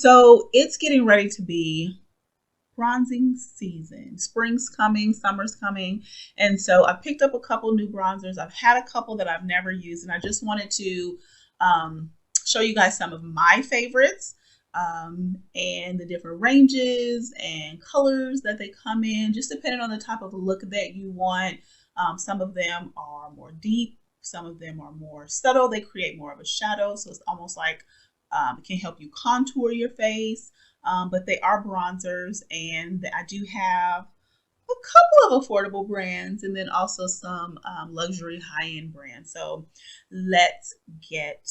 So it's getting ready to be bronzing season. Spring's coming, summer's coming. And so I picked up a couple new bronzers. I've had a couple that I've never used, and I just wanted to show you guys some of my favorites and the different ranges and colors that they come in, just depending on the type of look that you want. Some of them are more deep. Some of them are more subtle. They create more of a shadow. So it's almost like it can help you contour your face. But they are bronzers, and I do have a couple of affordable brands and then also some luxury high-end brands. So let's get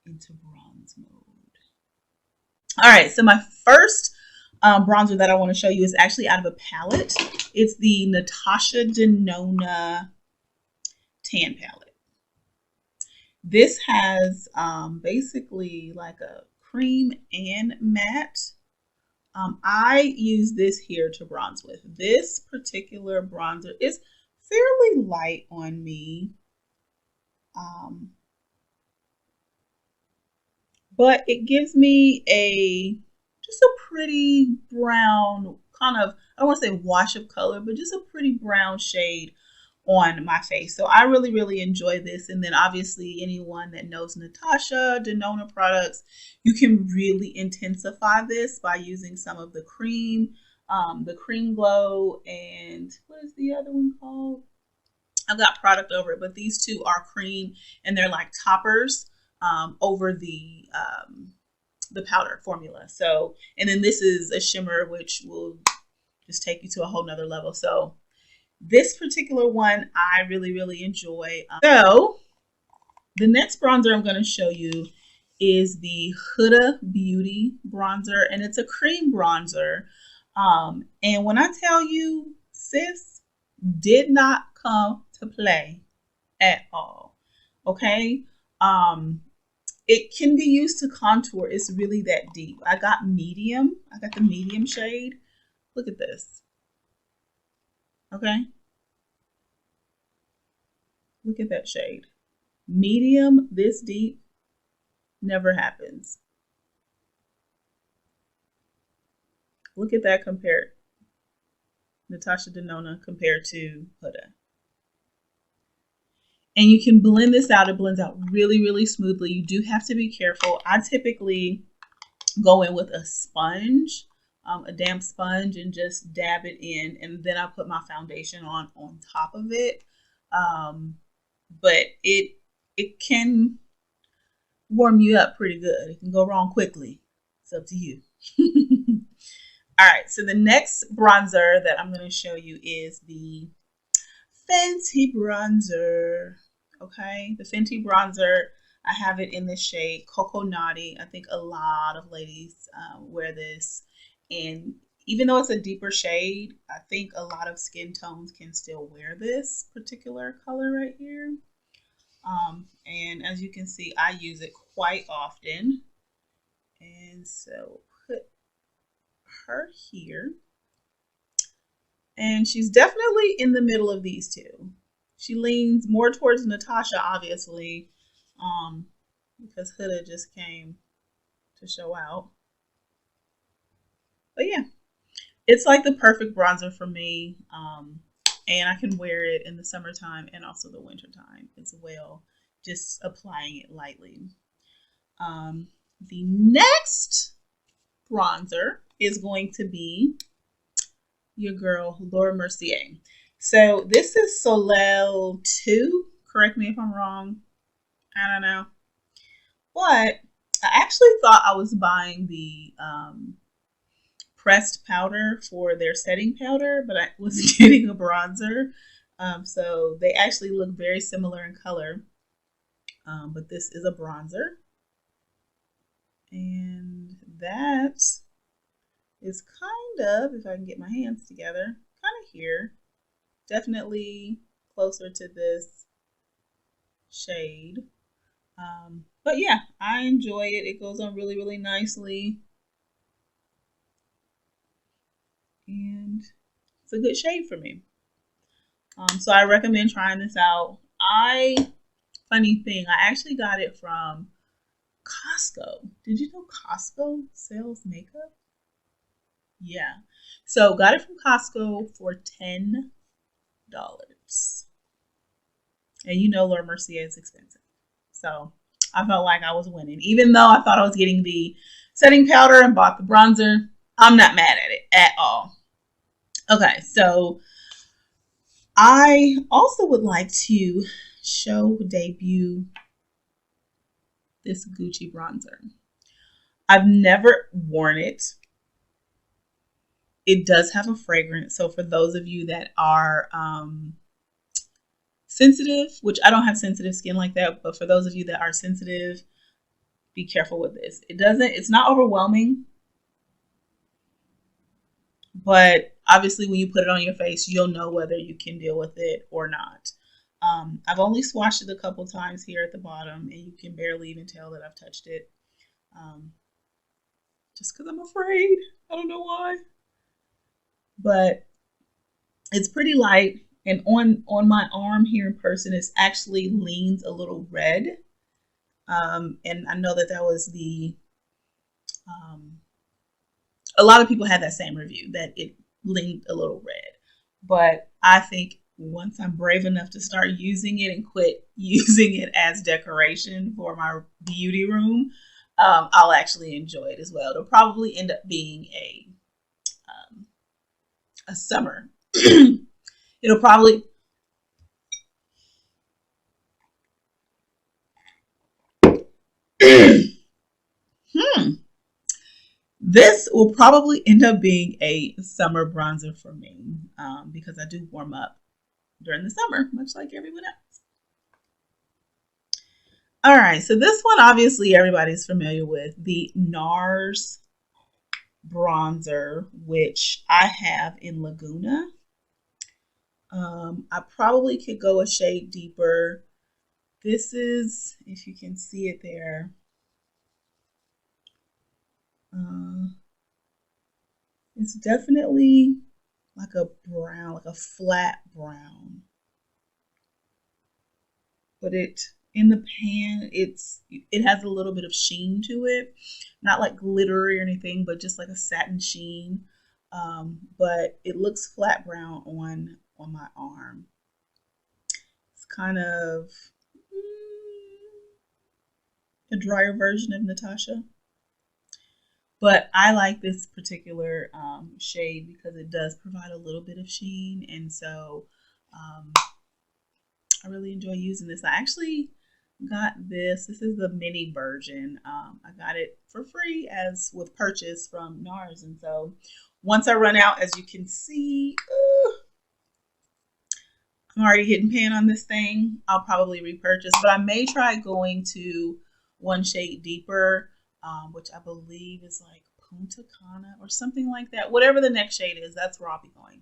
into bronze mode. All right, so my first bronzer that I want to show you is actually out of a palette. It's the Natasha Denona Tan Palette. This has basically like a cream and matte. I use this here to bronze with. This particular bronzer is fairly light on me, but it gives me just a pretty brown kind of, I don't want to say wash of color, but just a pretty brown shade on my face. So I really, really enjoy this. And then obviously anyone that knows Natasha Denona products, you can really intensify this by using some of the cream glow, and what is the other one called? I've got product over it, but these two are cream and they're like toppers over the powder formula. So, and then this is a shimmer, which will just take you to a whole nother level. So this particular one I really, really enjoy. So the next bronzer I'm going to show you is the Huda Beauty bronzer, and it's a cream bronzer. And when I tell you, sis did not come to play at all. Okay. It can be used to contour. It's really that deep. I got medium. I got the medium shade. Look at this. Okay. Look at that shade. Medium, this deep, never happens. Look at that compared. Natasha Denona compared to Huda. And you can blend this out. It blends out really, really smoothly. You do have to be careful. I typically go in with a sponge, a damp sponge, and just dab it in. And then I put my foundation on top of it. But it can warm you up pretty good. It can go wrong quickly. It's up to you. All right. So the next bronzer that I'm going to show you is the Fenty bronzer. Okay, the Fenty bronzer, I have it in the shade Cocoa Naughty. I think a lot of ladies wear this, and even though it's a deeper shade, I think a lot of skin tones can still wear this particular color right here. And as you can see, I use it quite often, and so put her here. And she's definitely in the middle of these two. She leans more towards Natasha, obviously, because Huda just came to show out. But yeah, it's like the perfect bronzer for me. And I can wear it in the summertime and also the wintertime as well, just applying it lightly. The next bronzer is going to be your girl Laura Mercier. So this is Soleil 2. Correct me if I'm wrong. I don't know. But I actually thought I was buying the pressed powder for their setting powder, but I was getting a bronzer. So they actually look very similar in color. But this is a bronzer. And that is kind of, if I can get my hands together, kind of here. Definitely closer to this shade. But yeah, I enjoy it. It goes on really, really nicely. And it's a good shade for me. So I recommend trying this out. Funny thing, I actually got it from Costco. Did you know Costco sells makeup? Yeah. So got it from Costco for $10. And you know Laura Mercier is expensive. So I felt like I was winning. Even though I thought I was getting the setting powder and bought the bronzer, I'm not mad at it at all. Okay, so I also would like to debut this Gucci bronzer. I've never worn it. It does have a fragrance. So for those of you that are sensitive, which I don't have sensitive skin like that, but for those of you that are sensitive, be careful with this. It's not overwhelming, but obviously when you put it on your face, you'll know whether you can deal with it or not. I've only swatched it a couple times here at the bottom, and you can barely even tell that I've touched it. Just because I'm afraid. I don't know why. But it's pretty light. And on my arm here in person, it actually leans a little red. And I know that was the... a lot of people had that same review, that it leaned a little red. But I think once I'm brave enough to start using it and quit using it as decoration for my beauty room, I'll actually enjoy it as well. It'll probably end up being a summer. It'll probably... This will probably end up being a summer bronzer for me, because I do warm up during the summer, much like everyone else. All right, so this one obviously everybody's familiar with, the NARS bronzer, which I have in Laguna. I probably could go a shade deeper. This is, if you can see it there, it's definitely like a brown, like a flat brown. But in the pan, it has a little bit of sheen to it. Not like glittery or anything, but just like a satin sheen. But it looks flat brown on my arm. It's kind of a drier version of Natasha. But I like this particular shade because it does provide a little bit of sheen. And so I really enjoy using this. I actually got this. This is the mini version. I got it for free as with purchase from NARS. And so once I run out, as you can see, I'm already hitting pan on this thing. I'll probably repurchase, but I may try going to one shade deeper, which I believe is like Punta Cana or something like that. Whatever the next shade is, that's where I'll be going.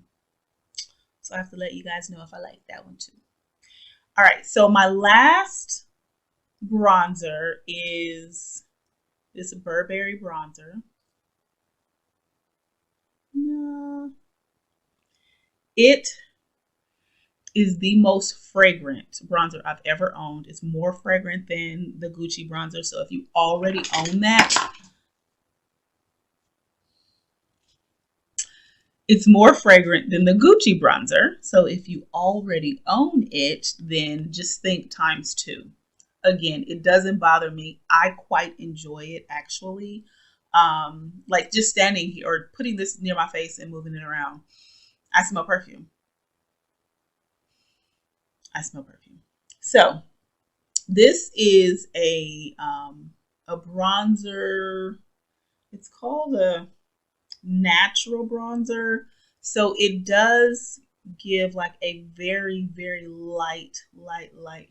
So I have to let you guys know if I like that one too. All right, so my last bronzer is this Burberry bronzer. It is the most fragrant bronzer I've ever owned. It's more fragrant than the Gucci bronzer. So if you already own that, it's more fragrant than the Gucci bronzer. So if you already own it, then just think ×2. Again, it doesn't bother me. I quite enjoy it actually. Like just standing here or putting this near my face and moving it around. I smell perfume. I smell perfume. So this is a bronzer. It's called a natural bronzer. So it does give like a very, very light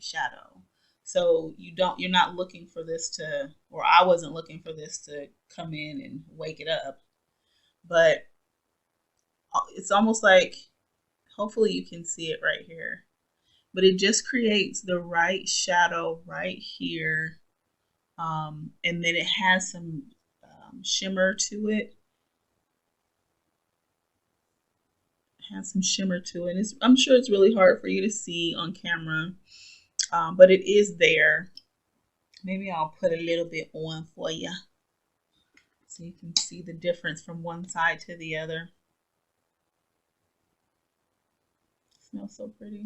shadow. So you're not looking for this to, or I wasn't looking for this to come in and wake it up. But it's almost like, hopefully you can see it right here. But it just creates the right shadow right here. And then it has some shimmer to it. Has some shimmer to it. I'm sure it's really hard for you to see on camera, but it is there. Maybe I'll put a little bit on for you so you can see the difference from one side to the other. It smells so pretty.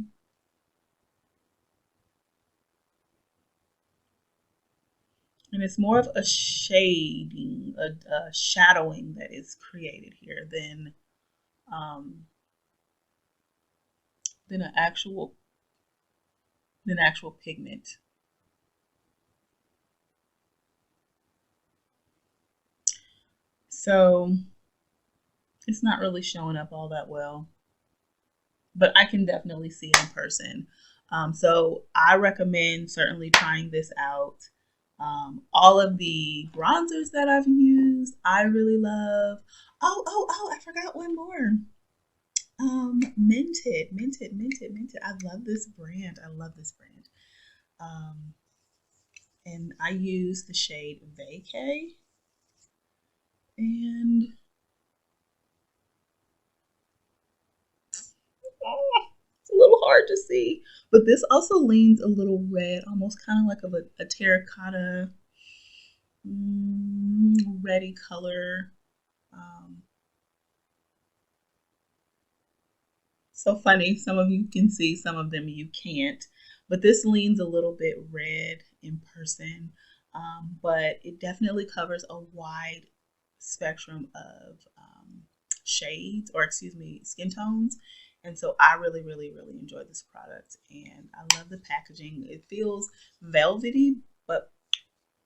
And it's more of a shading, a shadowing that is created here um, than an actual pigment. So it's not really showing up all that well, but I can definitely see it in person. So I recommend certainly trying this out. All of the bronzers that I've used, I really love. Oh, I forgot one more. Mented. I love this brand. I love this brand. Um, and I use the shade Vacay. And it's a little hard to see, but this also leans a little red, almost kind of like a terracotta reddy color. So funny. Some of you can see, some of them you can't. But this leans a little bit red in person, but it definitely covers a wide spectrum of shades, or excuse me, skin tones. And so I really, really, really enjoy this product. And I love the packaging. It feels velvety, but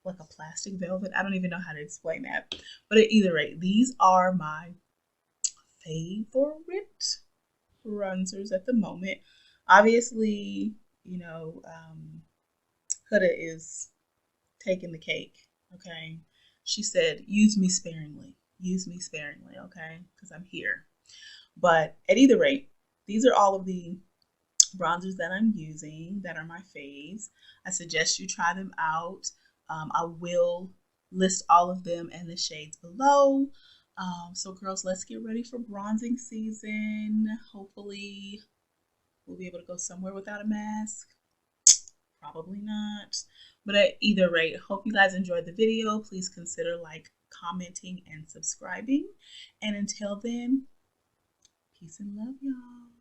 like a plastic velvet. I don't even know how to explain that. But at either rate, these are my favorite bronzers at the moment. Obviously, you know, Huda is taking the cake. Okay. She said, use me sparingly. Use me sparingly, okay? Because I'm here. But at either rate, these are all of the bronzers that I'm using that are my faves. I suggest you try them out. I will list all of them and the shades below. So girls, let's get ready for bronzing season. Hopefully we'll be able to go somewhere without a mask. Probably not. But at either rate, hope you guys enjoyed the video. Please consider commenting, and subscribing. And until then, peace and love, y'all.